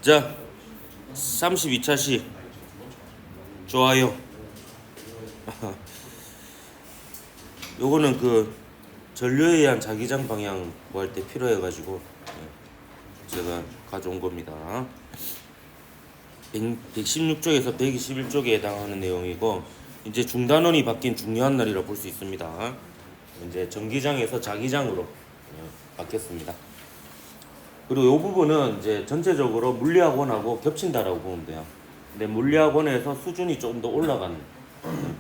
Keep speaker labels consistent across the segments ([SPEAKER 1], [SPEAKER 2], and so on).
[SPEAKER 1] 자, 32차 시 좋아요. 요거는 그 전류에 의한 자기장 방향 뭐 할 때 필요해가지고 제가 가져온 겁니다. 116쪽에서 121쪽에 해당하는 내용이고, 이제 중단원이 바뀐 중요한 날이라 볼 수 있습니다. 이제 전기장에서 자기장으로 바뀌었습니다. 그리고 이 부분은 이제 전체적으로 물리학원하고 겹친다라고 보면 돼요. 근데 물리학원에서 수준이 조금 더 올라간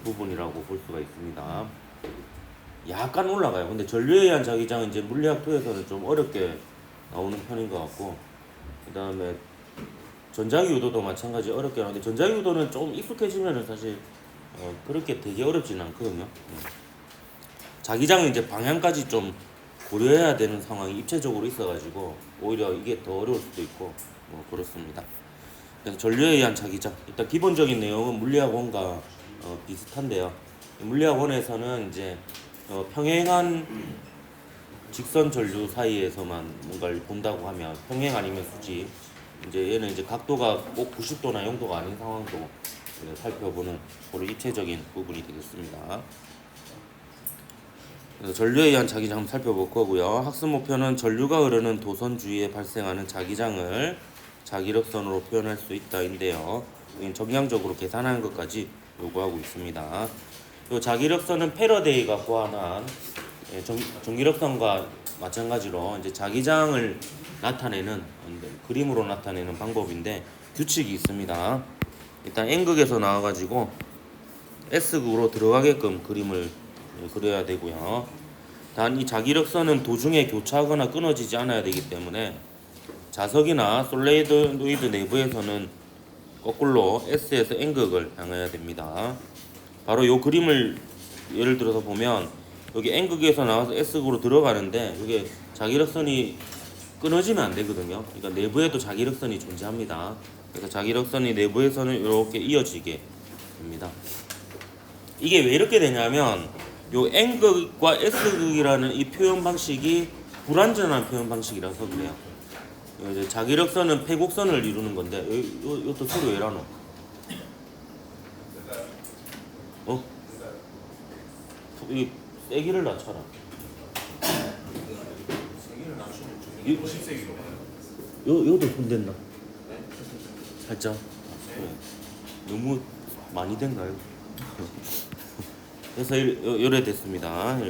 [SPEAKER 1] 부분이라고 볼 수가 있습니다. 약간 올라가요. 근데 전류에 의한 자기장은 이제 물리학 2에서는 좀 어렵게 나오는 편인 것 같고, 그 다음에 전자기 유도도 마찬가지 어렵게 나오는데, 전자기 유도는 좀 익숙해지면은 사실 그렇게 되게 어렵지는 않거든요. 자기장은 이제 방향까지 좀 고려해야 되는 상황이 입체적으로 있어가지고 오히려 이게 더 어려울 수도 있고 뭐 그렇습니다. 그래서 전류에 의한 자기장, 일단 기본적인 내용은 물리학원과 비슷한데요. 물리학원에서는 이제 평행한 직선 전류 사이에서만 뭔가를 본다고 하면, 평행 아니면 수직, 이제 얘는 이제 각도가 꼭 90도나 0도가 아닌 상황도 살펴보는 그런 입체적인 부분이 되겠습니다. 그래서 전류에 의한 자기장 한번 살펴볼 거고요. 학습 목표는 전류가 흐르는 도선 주위에 발생하는 자기장을 자기력선으로 표현할 수 있다인데요. 정량적으로 계산하는 것까지 요구하고 있습니다. 이 자기력선은 패러데이가 고안한 전기력선과 마찬가지로 이제 자기장을 나타내는, 그림으로 나타내는 방법인데 규칙이 있습니다. 일단 N극에서 나와가지고 S극으로 들어가게끔 그림을 그려야 되고요. 단 이 자기력선은 도중에 교차하거나 끊어지지 않아야 되기 때문에 자석이나 솔레노이드 내부에서는 거꾸로 S에서 N극을 향해야 됩니다. 바로 이 그림을 예를 들어서 보면, 여기 N극에서 나와서 S극으로 들어가는데 이게 자기력선이 끊어지면 안 되거든요. 그러니까 내부에도 자기력선이 존재합니다. 그래서 자기력선이 내부에서는 이렇게 이어지게 됩니다. 이게 왜 이렇게 되냐면, 요 N극과 S극이라는 이 표현 방식이 불완전한 표현 방식이라서 그래요. 이제 자기력선은 패곡선을 이루는 건데, 이것도 소리 왜 나노? 이 세기를 낮춰라.
[SPEAKER 2] 세기를 낮추면 좀 50세기로 가요.
[SPEAKER 1] 요도 손댔나? 살짝. 너무 많이 된가요? 그래서 요래 됐습니다.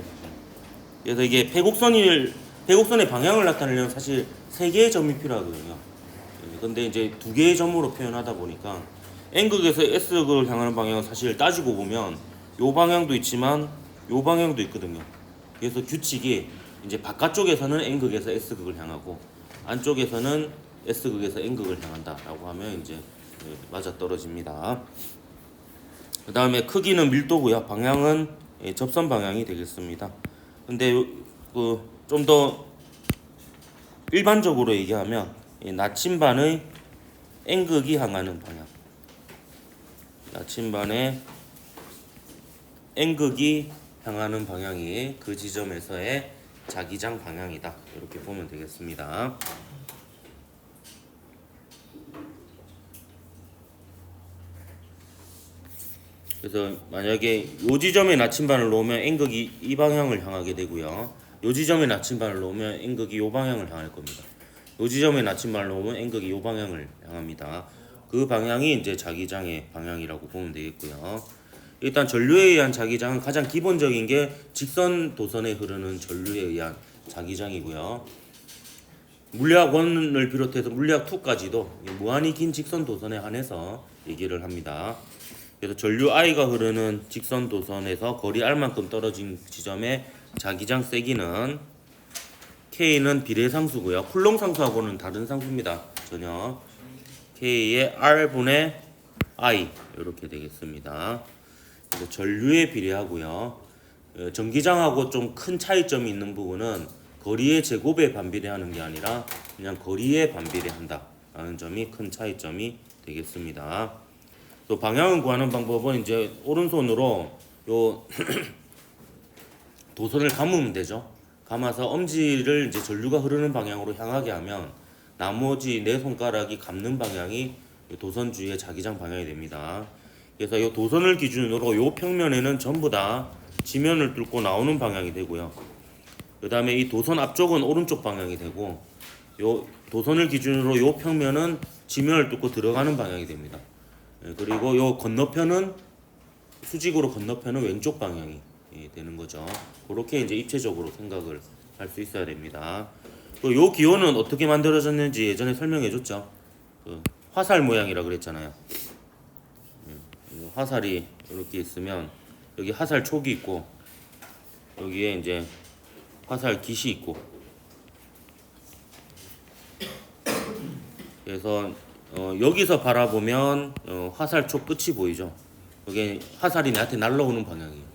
[SPEAKER 1] 그래서 이게 패곡선의 방향을 나타내려면 사실 3개의 점이 필요하거든요. 근데 이제 2개의 점으로 표현하다 보니까 N극에서 S극을 향하는 방향은 사실 따지고 보면 요 방향도 있지만 요 방향도 있거든요. 그래서 규칙이 이제 바깥쪽에서는 N극에서 S극을 향하고 안쪽에서는 S극에서 N극을 향한다라고 하면 이제 맞아 떨어집니다. 그 다음에 크기는 밀도고요. 방향은 접선 방향이 되겠습니다. 근데 좀 더 일반적으로 얘기하면 나침반의 N극이 향하는 방향, 나침반의 N극이 향하는 방향이 그 지점에서의 자기장 방향이다. 이렇게 보면 되겠습니다. 그래서 만약에 요 지점에 나침반을 놓으면 N극이 이 방향을 향하게 되고요. 요 지점에 나침반을 놓으면 N극이 요 방향을 향할 겁니다. 요 지점에 나침반을 놓으면 N극이 요 방향을 향합니다. 그 방향이 이제 자기장의 방향이라고 보면 되겠고요. 일단 전류에 의한 자기장은 가장 기본적인 게 직선 도선에 흐르는 전류에 의한 자기장이고요. 물리학 1을 비롯해서 물리학 2까지도 무한히 긴 직선 도선에 한해서 얘기를 합니다. 그래서 전류 I가 흐르는 직선 도선에서 거리 R만큼 떨어진 지점의 자기장 세기는 K는 비례상수고요. 쿨롱 상수하고는 다른 상수입니다. 전혀. K의 R분의 I 이렇게 되겠습니다. 그래서 전류에 비례하고요. 전기장하고 좀 큰 차이점이 있는 부분은 거리의 제곱에 반비례하는 게 아니라 그냥 거리에 반비례한다 라는 점이 큰 차이점이 되겠습니다. 또 방향을 구하는 방법은 이제 오른손으로 요 도선을 감으면 되죠. 감아서 엄지를 이제 전류가 흐르는 방향으로 향하게 하면 나머지 네 손가락이 감는 방향이 도선 주위의 자기장 방향이 됩니다. 그래서 이 도선을 기준으로 이 평면에는 전부 다 지면을 뚫고 나오는 방향이 되고요. 그 다음에 이 도선 앞쪽은 오른쪽 방향이 되고, 요 도선을 기준으로 요 평면은 지면을 뚫고 들어가는 방향이 됩니다. 그리고 요 건너편은 수직으로 건너편은 왼쪽 방향이 되는 거죠. 그렇게 이제 입체적으로 생각을 할 수 있어야 됩니다. 요 기호는 어떻게 만들어졌는지 예전에 설명해줬죠. 화살 모양이라 그랬잖아요. 화살이 이렇게 있으면 여기 화살 촉이 있고 여기에 이제 화살 깃이 있고, 그래서 여기서 바라보면 화살 촉 끝이 보이죠. 여기 화살이 나한테 날라오는 방향이에요.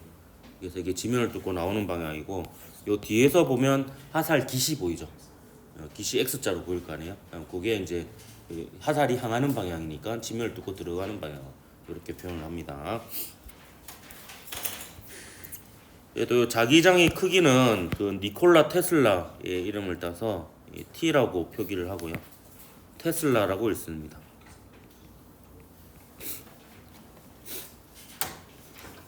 [SPEAKER 1] 그래서 이게 지면을 뚫고 나오는 방향이고, 요 뒤에서 보면 화살 깃이 보이죠. 깃이 X자로 보일 거 아니에요. 그게 이제 화살이 향하는 방향이니까 지면을 뚫고 들어가는 방향, 이렇게 표현을 합니다. 또 자기장의 크기는 그 니콜라 테슬라의 이름을 따서 T라고 표기를 하고요. 테슬라라고 읽습니다.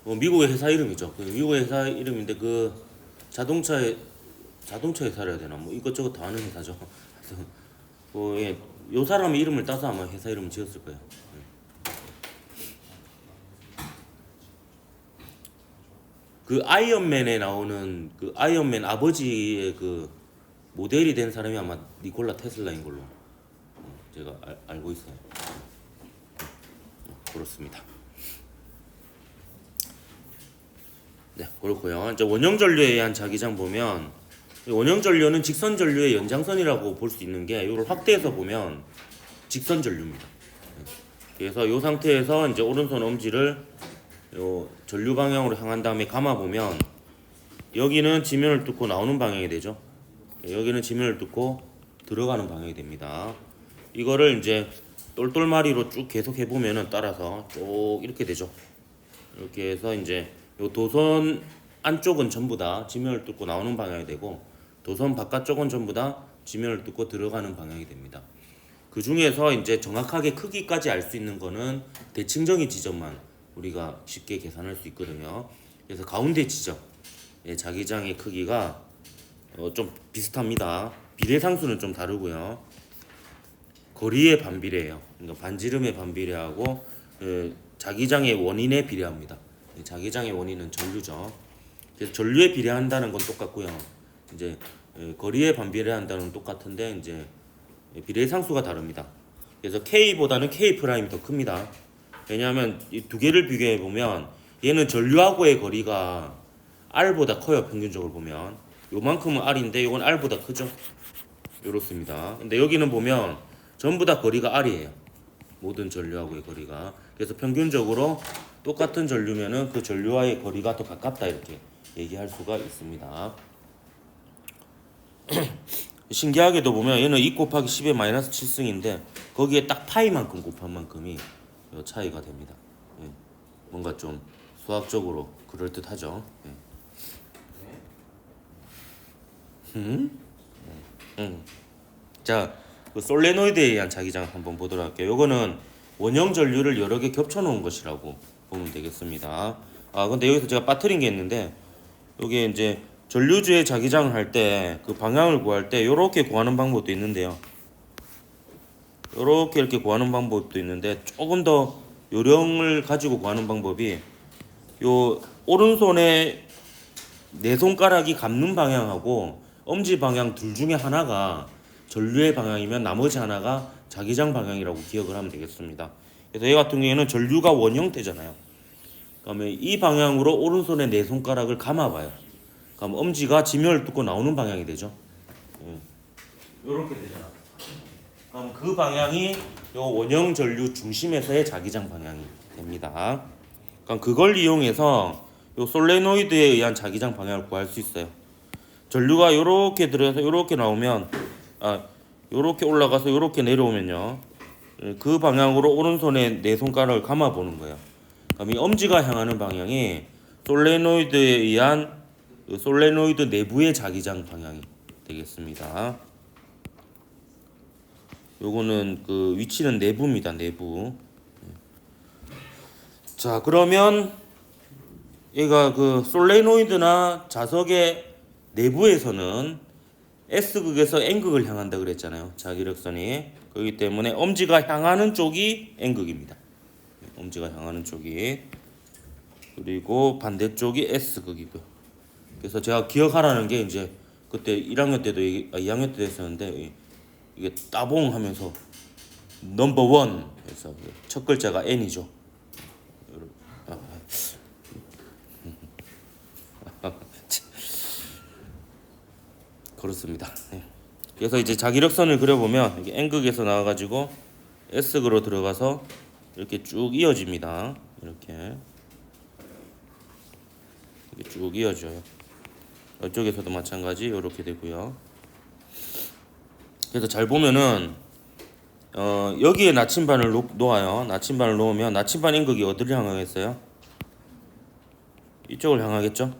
[SPEAKER 1] 미국의 회사 이름이죠. 미국의 회사 이름인데 그 자동차 회사라 해야 되나? 뭐 이것저것 다 하는 회사죠. 요 사람의 이름을 따서 아마 회사 이름을 지었을 거예요. 그 아이언맨에 나오는 그 아이언맨 아버지의 그 모델이 된 사람이 아마 니콜라 테슬라인 걸로 제가 알고 있어요. 그렇습니다. 네, 그렇고요. 이제 원형 전류에 의한 자기장 보면, 원형 전류는 직선 전류의 연장선이라고 볼 수 있는 게, 이걸 확대해서 보면 직선 전류입니다. 그래서 이 상태에서 이제 오른손 엄지를 요 전류 방향으로 향한 다음에 감아 보면 여기는 지면을 뚫고 나오는 방향이 되죠. 여기는 지면을 뚫고 들어가는 방향이 됩니다. 이거를 이제 똘똘마리로 쭉 계속 해보면은 따라서 쭉 이렇게 되죠. 이렇게 해서 이제 요 도선 안쪽은 전부 다 지면을 뚫고 나오는 방향이 되고, 도선 바깥쪽은 전부 다 지면을 뚫고 들어가는 방향이 됩니다. 그 중에서 이제 정확하게 크기까지 알 수 있는 거는 대칭정의 지점만 우리가 쉽게 계산할 수 있거든요. 그래서 가운데 지점 자기장의 크기가 좀 비슷합니다. 비례상수는 좀 다르고요. 거리에 반비례해요. 그러니까 반지름에 반비례하고 자기장의 원인에 비례합니다. 자기장의 원인은 전류죠. 그래서 전류에 비례한다는 건 똑같고요. 이제 거리에 반비례한다는 건 똑같은데 이제 비례상수가 다릅니다. 그래서 K보다는 K 프라임이 더 큽니다. 왜냐하면 이 두 개를 비교해 보면 얘는 전류하고의 거리가 R보다 커요. 평균적으로 보면 요만큼은 R인데 요건 R보다 크죠. 이렇습니다. 근데 여기는 보면 전부 다 거리가 R이에요. 모든 전류하고의 거리가. 그래서 평균적으로 똑같은 전류면은 그 전류와의 거리가 더 가깝다 이렇게 얘기할 수가 있습니다. 신기하게도 보면 얘는 2 곱하기 10의 마이너스 7승인데 거기에 딱 파이만큼 곱한 만큼이 차이가 됩니다. 예. 뭔가 좀 수학적으로 그럴듯하죠. 예. 자, 그 솔레노이드에 의한 자기장 한번 보도록 할게요. 요거는 원형 전류를 여러 개 겹쳐 놓은 것이라고 보면 되겠습니다. 근데 여기서 제가 빠뜨린 게 있는데, 여기 이제 전류주의 자기장을 할 때 그 방향을 구할 때 요렇게 구하는 방법도 있는데요. 요렇게 이렇게 구하는 방법도 있는데, 조금 더 요령을 가지고 구하는 방법이 요 오른손에 네 손가락이 감는 방향하고 엄지 방향 둘 중에 하나가 전류의 방향이면 나머지 하나가 자기장 방향이라고 기억을 하면 되겠습니다. 그래서 얘 같은 경우에는 전류가 원 형태잖아요. 그러면 이 방향으로 오른손에 네 손가락을 감아봐요. 그럼 엄지가 지면을 뚫고 나오는 방향이 되죠. 이렇게 되잖아. 그럼 그 방향이 요 원형 전류 중심에서의 자기장 방향이 됩니다. 그럼 그걸 이용해서 요 솔레노이드에 의한 자기장 방향을 구할 수 있어요. 전류가 요렇게 들어서 요렇게 나오면 요렇게 올라가서 요렇게 내려오면요, 그 방향으로 오른손에 네 손가락을 감아 보는 거예요. 그럼 이 엄지가 향하는 방향이 솔레노이드에 의한 솔레노이드 내부의 자기장 방향이 되겠습니다. 요거는 그 위치는 내부입니다. 내부. 자, 그러면 얘가 그 솔레노이드나 자석의 내부에서는 S극에서 N극을 향한다 그랬잖아요. 자기력선이. 그렇기 때문에 엄지가 향하는 쪽이 N극입니다. 엄지가 향하는 쪽이. 그리고 반대쪽이 S극이고요. 그래서 제가 기억하라는 게 이제 그때 1학년 때도 2학년 때도 했었는데 이게 따봉 하면서 넘버 원 해서 첫 글자가 N이죠. 그렇습니다. 네. 그래서 이제 자기력선을 그려보면 이게 N극에서 나와가지고 S극으로 들어가서 이렇게 쭉 이어집니다. 이렇게 쭉 이어져요. 이쪽에서도 마찬가지 이렇게 되고요. 그래서 잘 보면은 여기에 나침반을 놓아요. 나침반을 놓으면 나침반 N극이 어디를 향하겠어요? 이쪽을 향하겠죠?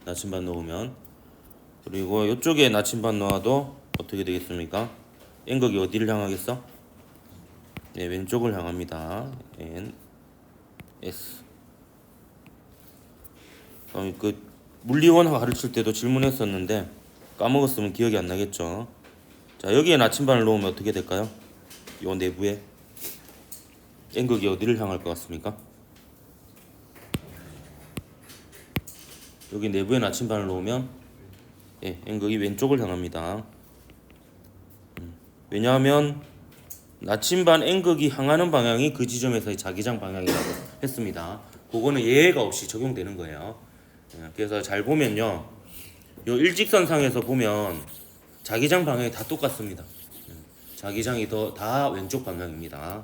[SPEAKER 1] 나침반 놓으면. 그리고 이쪽에 나침반 놓아도 어떻게 되겠습니까? N극이 어디를 향하겠어? 네, 왼쪽을 향합니다. N, S. 그 물리원학 가르칠 때도 질문했었는데 까먹었으면 기억이 안 나겠죠. 자, 여기에 나침반을 놓으면 어떻게 될까요? 요 내부에 N극이 어디를 향할 것 같습니까? 여기 내부에 나침반을 놓으면 N극이 왼쪽을 향합니다. 왜냐하면 나침반 N극이 향하는 방향이 그 지점에서의 자기장 방향이라고 했습니다. 그거는 예외가 없이 적용되는 거예요. 그래서 잘 보면요, 요 일직선상에서 보면 자기장 방향이 다 똑같습니다. 자기장이 다 왼쪽 방향입니다.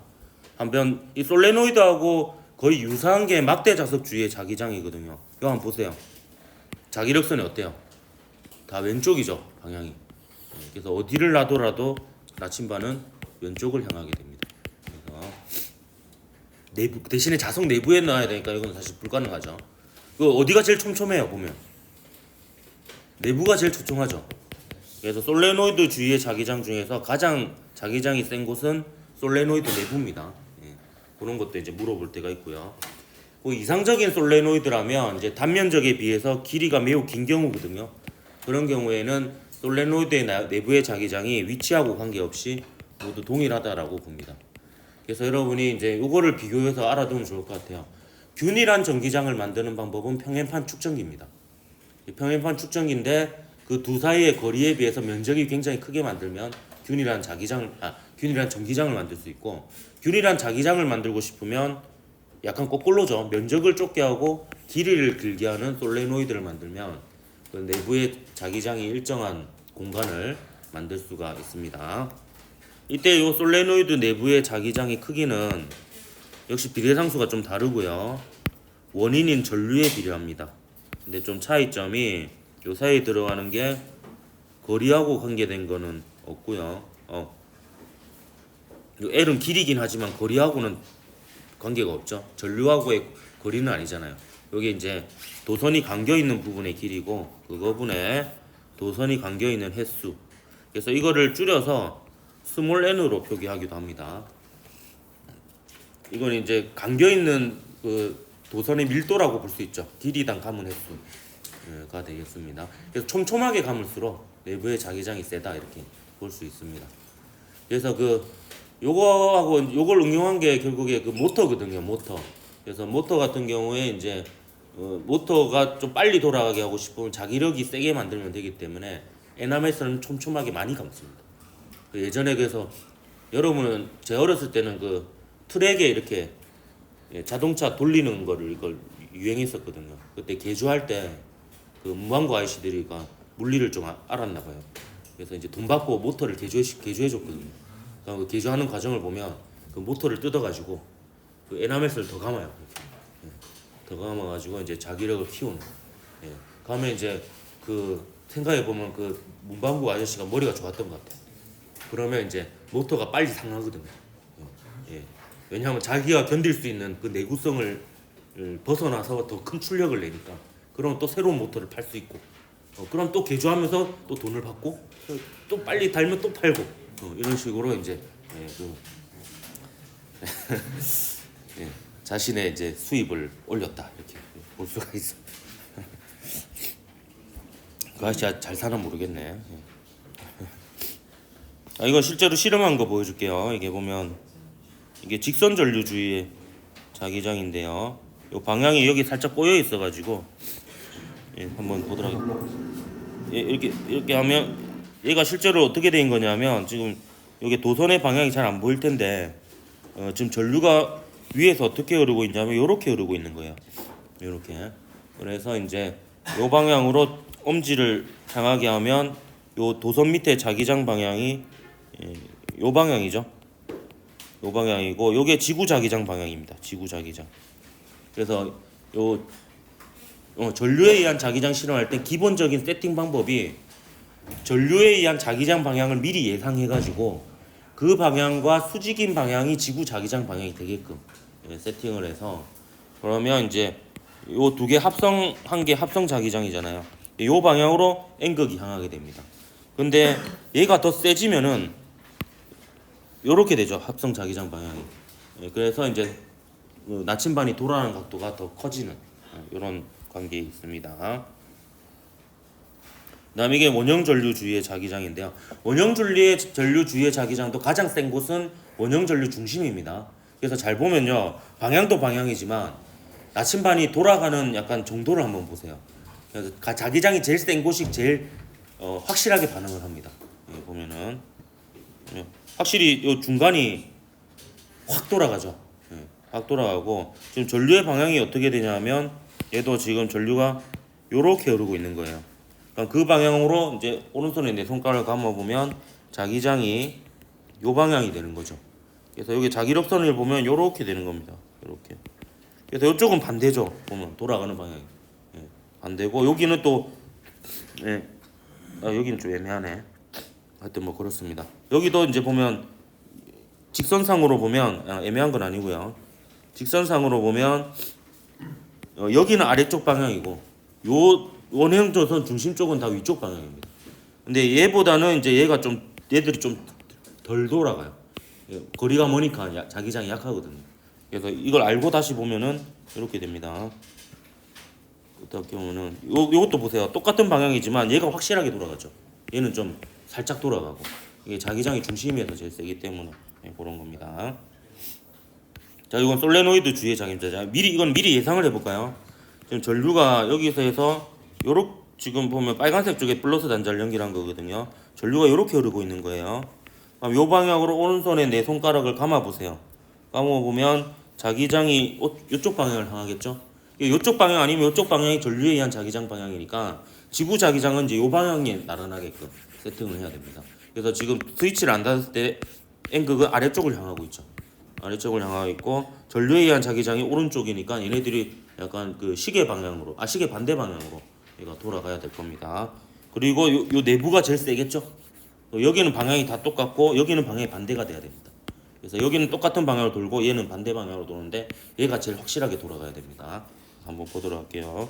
[SPEAKER 1] 한편 이 솔레노이드하고 거의 유사한 게 막대 자석 주위의 자기장이거든요. 이거 한번 보세요. 자기력선이 어때요? 다 왼쪽이죠, 방향이. 그래서 어디를 놔둬라도 나침반은 왼쪽을 향하게 됩니다. 그래서 내부 대신에 자석 내부에 놔야 되니까 이건 사실 불가능하죠. 그 어디가 제일 촘촘해요 보면? 내부가 제일 촘촘하죠. 그래서 솔레노이드 주위의 자기장 중에서 가장 자기장이 센 곳은 솔레노이드 내부입니다. 그런 것도 이제 물어볼 때가 있고요. 그 이상적인 솔레노이드라면 이제 단면적에 비해서 길이가 매우 긴 경우거든요. 그런 경우에는 솔레노이드의 내부의 자기장이 위치하고 관계없이 모두 동일하다라고 봅니다. 그래서 여러분이 이제 이거를 비교해서 알아두면 좋을 것 같아요. 균일한 전기장을 만드는 방법은 평행판 축전기입니다. 평행판 축전기인데 그 두 사이의 거리에 비해서 면적이 굉장히 크게 만들면 균일한 전기장을 만들 수 있고, 균일한 자기장을 만들고 싶으면 약간 거꾸로죠. 면적을 좁게 하고 길이를 길게 하는 솔레노이드를 만들면 그 내부의 자기장이 일정한 공간을 만들 수가 있습니다. 이때 이 솔레노이드 내부의 자기장의 크기는 역시 비례상수가 좀 다르고요. 원인인 전류에 비례합니다. 근데 좀 차이점이 요 사이에 들어가는 게 거리하고 관계된 거는 없고요. 요 L은 길이긴 하지만 거리하고는 관계가 없죠. 전류하고의 거리는 아니잖아요. 여기 이제 도선이 감겨 있는 부분의 길이고 그거분에 도선이 감겨 있는 횟수. 그래서 이거를 줄여서 스몰 n으로 표기하기도 합니다. 이건 이제 감겨 있는 그 도선의 밀도라고 볼 수 있죠. 길이당 감은 횟수가 되겠습니다. 그래서 촘촘하게 감을수록 내부의 자기장이 세다 이렇게 볼 수 있습니다. 그래서 요거하고 요걸 응용한 게 결국에 그 모터거든요. 모터. 그래서 모터 같은 경우에 이제 모터가 좀 빨리 돌아가게 하고 싶으면 자기력이 세게 만들면 되기 때문에 에나멜선은 촘촘하게 많이 감습니다. 예전에 그래서 여러분은 제 어렸을 때는 그 트랙에 이렇게 자동차 돌리는 거를 이걸 유행했었거든요. 그때 개조할 때 그 문방구 아저씨들이 물리를 좀 알았나 봐요. 그래서 이제 돈 받고 모터를 개조해줬거든요. 그 개조하는 과정을 보면 그 모터를 뜯어가지고 그 에나멜선을 더 감아요. 더 감아가지고 이제 자기력을 키우는. 그러면 이제 그 생각해 보면 그 문방구 아저씨가 머리가 좋았던 것 같아요. 그러면 이제 모터가 빨리 상하거든요. 왜냐하면 자기가 견딜 수 있는 그 내구성을 벗어나서 더 큰 출력을 내니까. 그럼 또 새로운 모터를 팔 수 있고, 그럼 또 개조하면서 또 돈을 받고, 또 빨리 달면 또 팔고, 이런 식으로 이제 예, 자신의 이제 수입을 올렸다 이렇게 볼 수가 있어. 그 아저씨 잘 사나 모르겠네. 이건 실제로 실험한 거 보여줄게요. 이게 보면 이게 직선 전류주의의 자기장인데요. 요 방향이 여기 살짝 꼬여 있어가지고 한번 보더라고요. 이렇게 하면 얘가 실제로 어떻게 된 거냐면 지금 여기 도선의 방향이 잘 안 보일 텐데 지금 전류가 위에서 어떻게 흐르고 있냐면 이렇게 흐르고 있는 거예요. 이렇게. 그래서 이제 요 방향으로 엄지를 향하게 하면 요 도선 밑에 자기장 방향이 요 방향이죠. 요 방향이고 요게 지구 자기장 방향입니다. 지구 자기장. 그래서 요 전류에 의한 자기장 실험할 때 기본적인 세팅 방법이 전류에 의한 자기장 방향을 미리 예상해 가지고 그 방향과 수직인 방향이 지구 자기장 방향이 되게끔 세팅을 해서 그러면 이제 요 두 개 합성한 게 합성 자기장이잖아요. 요 방향으로 N극이 향하게 됩니다. 근데 얘가 더 세지면은 요렇게 되죠. 합성 자기장 방향이. 그래서 이제 나침반이 돌아가는 각도가 더 커지는 이런 관계에 있습니다. 그다음 이게 원형 전류주의의 자기장인데요. 원형 전류주의의 자기장도 가장 센 곳은 원형 전류 중심입니다. 그래서 잘 보면요, 방향도 방향이지만 나침반이 돌아가는 약간 정도를 한번 보세요. 그래서 자기장이 제일 센 곳이 제일 확실하게 반응을 합니다. 보면은 확실히 요 중간이 확 돌아가죠. 확 돌아가고 지금 전류의 방향이 어떻게 되냐면 얘도 지금 전류가 요렇게 흐르고 있는 거예요. 그러니까 그 방향으로 이제 오른손에 내 손가락을 감아 보면 자기장이 요 방향이 되는 거죠. 그래서 여기 자기력선을 보면 요렇게 되는 겁니다. 요렇게. 그래서 이쪽은 반대죠. 보면 돌아가는 방향이 반대고 여기는 또 여기는 좀 애매하네. 하여튼 뭐 그렇습니다. 여기도 이제 보면 직선상으로 보면 애매한 건 아니고요. 직선상으로 보면 여기는 아래쪽 방향이고 요 원형조선 중심 쪽은 다 위쪽 방향입니다. 근데 얘보다는 이제 얘들이 좀 덜 돌아가요. 거리가 머니까 자기장이 약하거든요. 그래서 이걸 알고 다시 보면은 이렇게 됩니다. 어떻게 보면은 요것도 보세요. 똑같은 방향이지만 얘가 확실하게 돌아가죠. 얘는 좀 살짝 돌아가고 이게 자기장이 중심에서 제일 세기 때문에 그런 겁니다. 자, 이건 솔레노이드 주의 자기입니다. 이건 미리 예상을 해볼까요? 지금 전류가 여기서 해서 요렇게 지금 보면 빨간색 쪽에 플러스 단자를 연결한 거거든요. 전류가 요렇게 흐르고 있는 거예요. 그럼 요 방향으로 오른손에 내 손가락을 감아 보세요. 감아 보면 자기장이 요쪽 방향을 향하겠죠. 요쪽 방향 아니면 요쪽 방향이 전류에 의한 자기장 방향이니까 지구 자기장은 이제 요 방향에 나란하게끔 세팅을 해야 됩니다. 그래서 지금 스위치를 안 닫았을 때 N극은 아래쪽을 향하고 있죠. 아래쪽을 향하고 있고 전류에 의한 자기장이 오른쪽이니까 얘네들이 약간 그 시계 반대 방향으로 얘가 돌아가야 될 겁니다. 그리고 요 내부가 제일 세겠죠. 여기는 방향이 다 똑같고 여기는 방향이 반대가 돼야 됩니다. 그래서 여기는 똑같은 방향으로 돌고 얘는 반대 방향으로 도는데 얘가 제일 확실하게 돌아가야 됩니다. 한번 보도록 할게요.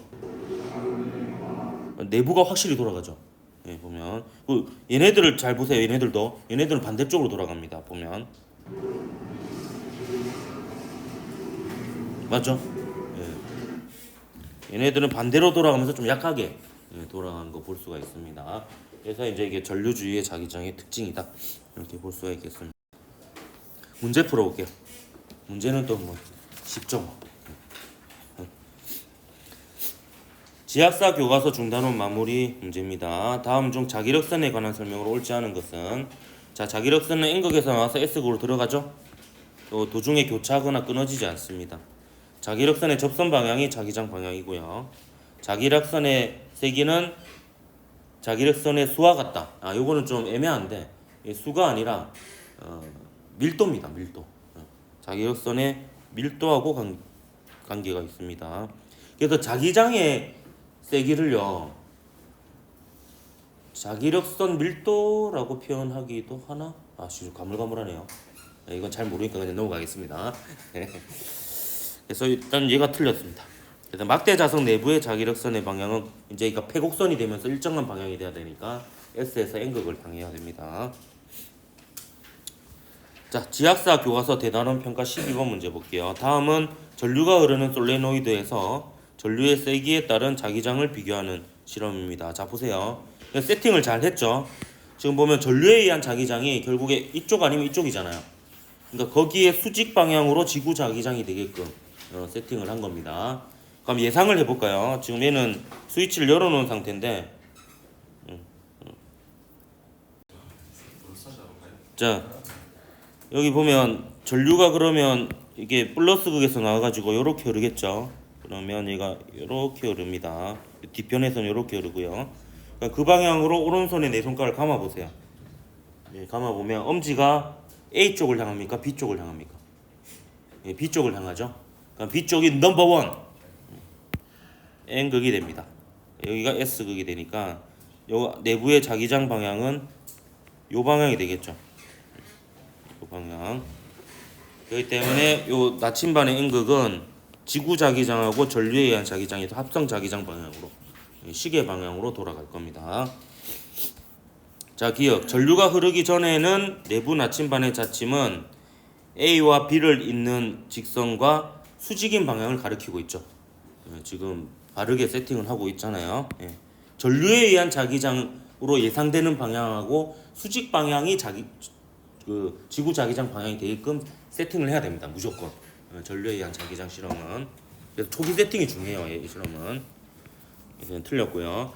[SPEAKER 1] 내부가 확실히 돌아가죠. 보면 얘네들을 잘 보세요. 얘네들은 반대쪽으로 돌아갑니다. 보면 맞죠? 얘네들은 반대로 돌아가면서 좀 약하게 돌아가는 거 볼 수가 있습니다. 그래서 이제 이게 전류주의의 자기장의 특징이다 이렇게 볼 수가 있겠습니다. 문제 풀어볼게요. 문제는 또 뭐 쉽죠. 지학사 교과서 중단원 마무리 문제입니다. 다음 중 자기력선에 관한 설명으로 옳지 않은 것은 자기력선은 N극에서 나와서 S극으로 들어가죠. 또 도중에 교차하거나 끊어지지 않습니다. 자기력선의 접선 방향이 자기장 방향이고요. 자기력선의 세기는 자기력선의 수와 같다. 요거는 좀 애매한데 수가 아니라 밀도입니다. 밀도. 자기력선의 밀도하고 관계가 있습니다. 그래서 자기장의 세기를요 자기력선 밀도라고 표현하기도 하나? 진짜 가물가물하네요. 이건 잘 모르니까 그냥 넘어가겠습니다. 그래서 일단 얘가 틀렸습니다. 그래서 막대 자석 내부의 자기력선의 방향은 이제 이거 패곡선이 되면서 일정한 방향이 돼야 되니까 S에서 N극을 당해야 됩니다. 자, 지학사 교과서 대단원 평가 12번 문제 볼게요. 다음은 전류가 흐르는 솔레노이드에서 전류의 세기에 따른 자기장을 비교하는 실험입니다. 자, 보세요. 세팅을 잘 했죠. 지금 보면 전류에 의한 자기장이 결국에 이쪽 아니면 이쪽이잖아요. 그러니까 거기에 수직 방향으로 지구 자기장이 되게끔 세팅을 한 겁니다. 그럼 예상을 해볼까요? 지금 얘는 스위치를 열어놓은 상태인데, 자, 여기 보면 전류가 그러면 이게 플러스 극에서 나와가지고 이렇게 흐르겠죠. 그러면 얘가 이렇게 흐릅니다. 뒤편에서는 이렇게 흐르고요. 그러니까 그 방향으로 오른손에 내 손가락을 감아 보세요. 예, 감아 보면 엄지가 A 쪽을 향합니까? B 쪽을 향합니까? 예, B 쪽을 향하죠. 그럼 B 쪽이 넘버 원 N 극이 됩니다. 여기가 S 극이 되니까 요 내부의 자기장 방향은 요 방향이 되겠죠. 요 방향. 그렇기 때문에 요 나침반의 N극은 지구 자기장하고 전류에 의한 자기장에서 합성 자기장 방향으로 시계 방향으로 돌아갈 겁니다. 자, 기억. 전류가 흐르기 전에는 내부 나침반의 자침은 A와 B를 잇는 직선과 수직인 방향을 가리키고 있죠. 지금 바르게 세팅을 하고 있잖아요. 전류에 의한 자기장으로 예상되는 방향하고 수직 방향이 지구 자기장 방향이 되게끔 세팅을 해야 됩니다. 무조건. 전류에 의한 자기장 실험은. 그래서 초기 세팅이 중요해요. 이 실험은. 이건 틀렸고요.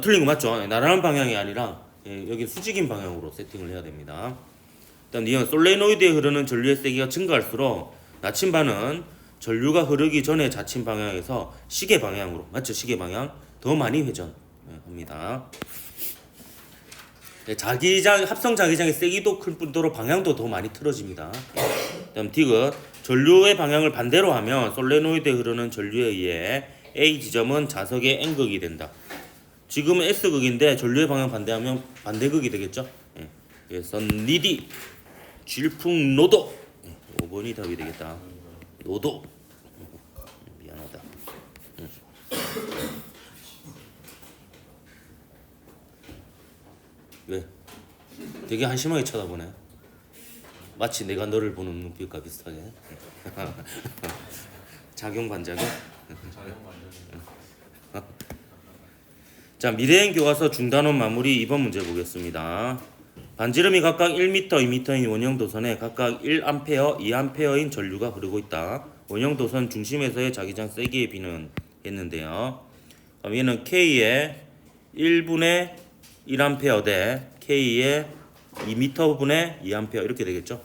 [SPEAKER 1] 틀린 거 맞죠? 나란한 방향이 아니라 여기 수직인 방향으로 세팅을 해야 됩니다. 일단 이건 솔레노이드에 흐르는 전류의 세기가 증가할수록 나침반은 전류가 흐르기 전에 자침 방향에서 시계 방향으로, 맞죠? 시계 방향 더 많이 회전합니다. 자기장, 합성 자기장의 세기도 클 뿐더러 방향도 더 많이 틀어집니다. 다음 디귿. 전류의 방향을 반대로 하면 솔레노이드에 흐르는 전류에 의해 A 지점은 자석의 N극이 된다. 지금은 S극인데 전류의 방향 반대하면 반대극이 되겠죠. 그래서 니디 질풍노도 5번이 답이 되겠다. 노도. 미안하다. 왜? 되게 한심하게 쳐다보네. 마치 내가 너를 보는 눈빛과 비슷하게. 작용 반작용. 자, 미래행 교과서 중단원 마무리 2번 문제 보겠습니다. 반지름이 각각 1m, 2m인 원형 도선에 각각 1A, 2A인 전류가 흐르고 있다. 원형 도선 중심에서의 자기장 세기의 비는 했는데요. 그럼 얘는 K의 1분의 1A 대 K의 2m분의 2A 이렇게 되겠죠.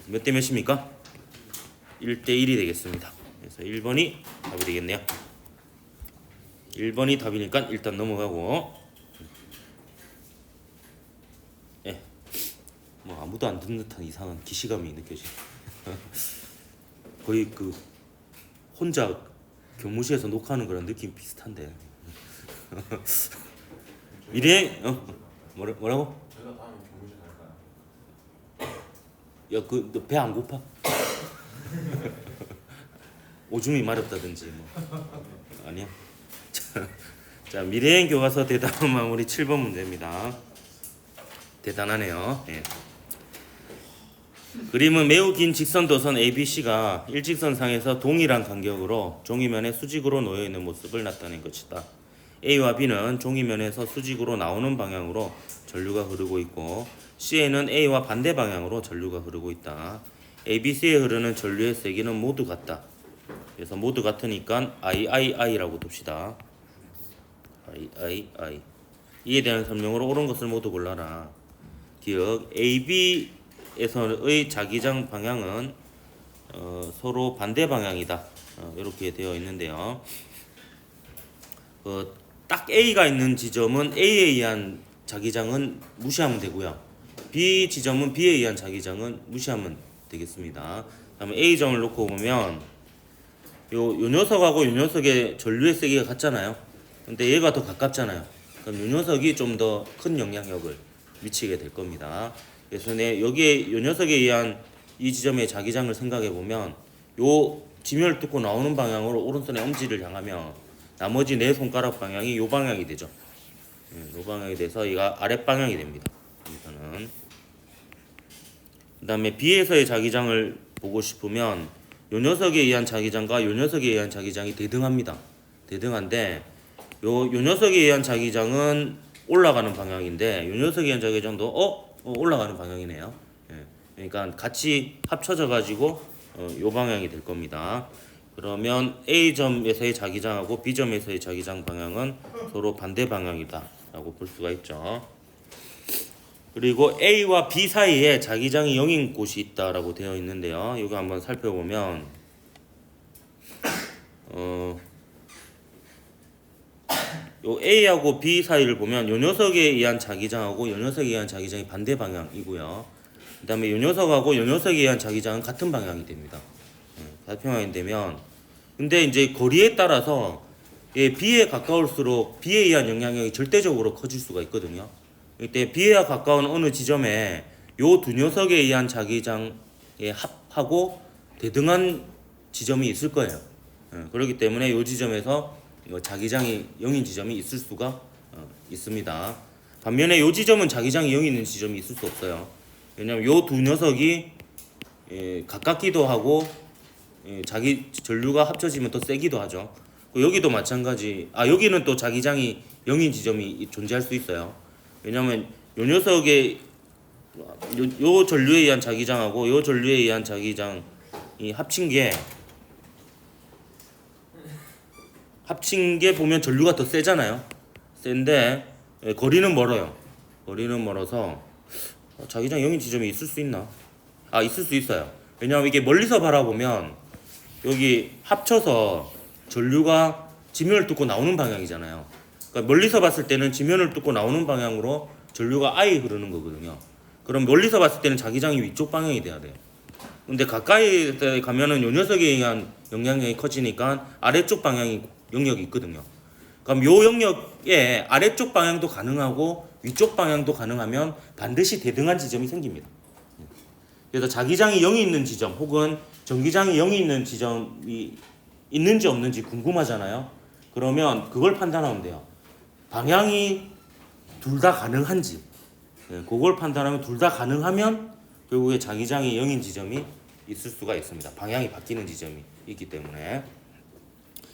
[SPEAKER 1] 몇 대 몇입니까? 1대 1이 되겠습니다. 그래서 1번이 답이 되겠네요. 1번이 답이니까 일단 넘어가고, 뭐 아무도 안 듣는 듯한 이상한 기시감이 느껴지. 거의 그 혼자 교무실에서 녹화하는 거랑 느낌 비슷한데. 미래 뭐라고?
[SPEAKER 2] 제가 다음에 교무실 갈까요?
[SPEAKER 1] 야, 그 너 배 안 고파? 오줌이 마렵다든지 뭐 아니야? 자, 미래행 교과서 대단원 마무리 7번 문제입니다. 대단하네요. 그림은 매우 긴 직선 도선 ABC가 일직선상에서 동일한 간격으로 종이면에 수직으로 놓여 있는 모습을 나타낸 것이다. A와 B는 종이면에서 수직으로 나오는 방향으로 전류가 흐르고 있고 C에는 A와 반대 방향으로 전류가 흐르고 있다. ABC에 흐르는 전류의 세기는 모두 같다. 그래서 모두 같으니까 III라고 둡시다. II. 이에 대한 설명으로 옳은 것을 모두 골라라. 기억. AB에서의 자기장 방향은 서로 반대 방향이다. 이렇게 되어 있는데요. 딱 A가 있는 지점은 A에 의한 자기장은 무시하면 되고요. B 지점은 B에 의한 자기장은 무시하면 되겠습니다. 다음에 A 점을 놓고 보면 요 녀석하고 요 녀석의 전류의 세기가 같잖아요. 근데 얘가 더 가깝잖아요. 그럼 요 녀석이 좀 더 큰 영향력을 미치게 될 겁니다. 그래서 여기에 요 녀석에 의한 이 지점의 자기장을 생각해 보면 요 지면을 뚫고 나오는 방향으로 오른손의 엄지를 향하면 나머지 네 손가락 방향이 요 방향이 되죠. 요 방향이 돼서 얘가 아랫 방향이 됩니다. 여기서는. 그 다음에 B에서의 자기장을 보고 싶으면 요 녀석에 의한 자기장과 요 녀석에 의한 자기장이 대등합니다. 대등한데 요 녀석에 의한 자기장은 올라가는 방향인데 요 녀석에 의한 자기장도 올라가는 방향이네요. 예. 그러니까 같이 합쳐져 가지고 요 방향이 될 겁니다. 그러면 A점에서의 자기장하고 B점에서의 자기장 방향은 서로 반대 방향이다라고 볼 수가 있죠. 그리고 A와 B 사이에 자기장이 0인 곳이 있다라고 되어 있는데요. 이거 한번 살펴보면 요 A하고 B 사이를 보면 요 녀석에 의한 자기장하고 요 녀석에 의한 자기장이 반대 방향이고요. 그 다음에 요 녀석하고 요 녀석에 의한 자기장은 같은 방향이 됩니다. 같은 방향이 되면 근데 이제 거리에 따라서 B에 가까울수록 B에 의한 영향력이 절대적으로 커질 수가 있거든요. 이때 B에 가까운 어느 지점에 요 두 녀석에 의한 자기장에 합하고 대등한 지점이 있을 거예요. 그렇기 때문에 요 지점에서 자기장이 0인 지점이 있을 수가 있습니다. 반면에 요 지점은 자기장이 0이 있는 지점이 있을 수 없어요. 왜냐하면 요 두 녀석이 가깝기도 하고 자기 전류가 합쳐지면 더 세기도 하죠. 여기도 마찬가지. 여기는 또 자기장이 0인 지점이 존재할 수 있어요. 왜냐하면 요 녀석의 요 전류에 의한 자기장하고 요 전류에 의한 자기장이 합친 게 보면 전류가 더 세잖아요. 센데 거리는 멀어요. 거리는 멀어서 자기장 0인 지점이 있을 수 있나? 있을 수 있어요. 왜냐하면 이게 멀리서 바라보면 여기 합쳐서 전류가 지면을 뚫고 나오는 방향이잖아요. 그러니까 멀리서 봤을 때는 지면을 뚫고 나오는 방향으로 전류가 아예 흐르는 거거든요. 그럼 멀리서 봤을 때는 자기장이 위쪽 방향이 돼야 돼요. 근데 가까이 가면은 요 녀석에 의한 영향력이 커지니까 아래쪽 방향이 영역이 있거든요. 그럼 요 영역에 아래쪽 방향도 가능하고 위쪽 방향도 가능하면 반드시 대등한 지점이 생깁니다. 그래서 자기장이 0이 있는 지점 혹은 전기장이 0이 있는 지점이 있는지 없는지 궁금하잖아요. 그러면 그걸 판단하면 돼요. 방향이 둘 다 가능한지. 그걸 판단하면 둘 다 가능하면 결국에 자기장이 0인 지점이 있을 수가 있습니다. 방향이 바뀌는 지점이 있기 때문에.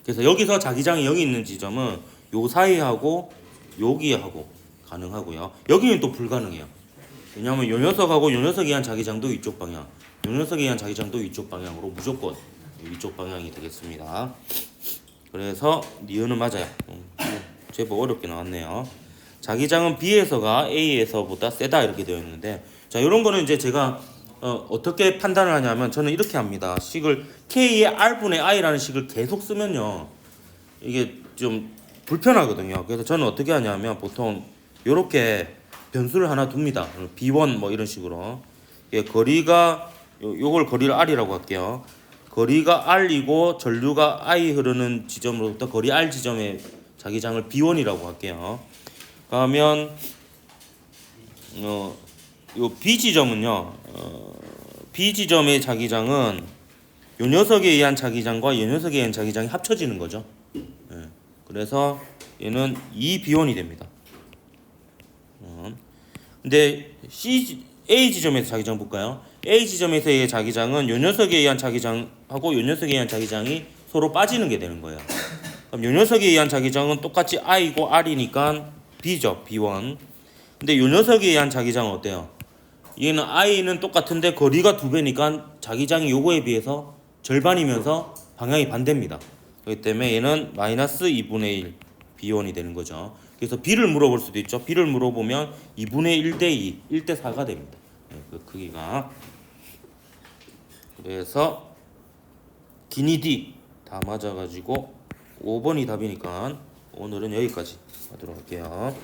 [SPEAKER 1] 그래서 여기서 자기장이 0이 있는 지점은 요 사이하고 여기하고 가능하고요. 여기는 또 불가능해요. 왜냐하면 요 녀석하고 요 녀석에 의한 자기장도 위쪽 방향, 요 녀석에 의한 자기장도 위쪽 방향으로 무조건 위쪽 방향이 되겠습니다. 그래서 니은은 맞아요. 제법 어렵게 나왔네요. 자기장은 B에서가 A에서보다 세다 이렇게 되어 있는데, 자 이런 거는 이제 제가 어떻게 판단을 하냐면 저는 이렇게 합니다. 식을 K의 R분의 I라는 식을 계속 쓰면요 이게 좀 불편하거든요. 그래서 저는 어떻게 하냐면 보통 이렇게 변수를 하나 둡니다. B1 뭐 이런 식으로. 거리가 요걸 거리를 R이라고 할게요. 거리가 R이고 전류가 I 흐르는 지점으로부터 거리 R 지점의 자기장을 B1이라고 할게요. 그러면 요 B 지점은요. B 지점의 자기장은 요 녀석에 의한 자기장과 요 녀석에 의한 자기장이 합쳐지는 거죠. 그래서 얘는 2B1이 됩니다. 근데 A 지점에서 자기장 볼까요? A 지점에서의 자기장은 요 녀석에 의한 자기장하고 요 녀석에 의한 자기장이 서로 빠지는 게 되는 거예요. 그럼 요 녀석에 의한 자기장은 똑같이 I고 R이니까 B죠. B1. 근데 요 녀석에 의한 자기장은 어때요? 얘는 I는 똑같은데 거리가 2배니까 자기장이 요거에 비해서 절반이면서 방향이 반대입니다. 그렇기 때문에 얘는 마이너스 2분의 1 B1이 되는 거죠. 그래서 B를 물어볼 수도 있죠. B를 물어보면 2분의 1대 2, 1대 4가 됩니다. 그 크기가. 그래서 기니 D 다 맞아가지고 5번이 답이니까 오늘은 여기까지 하도록 할게요.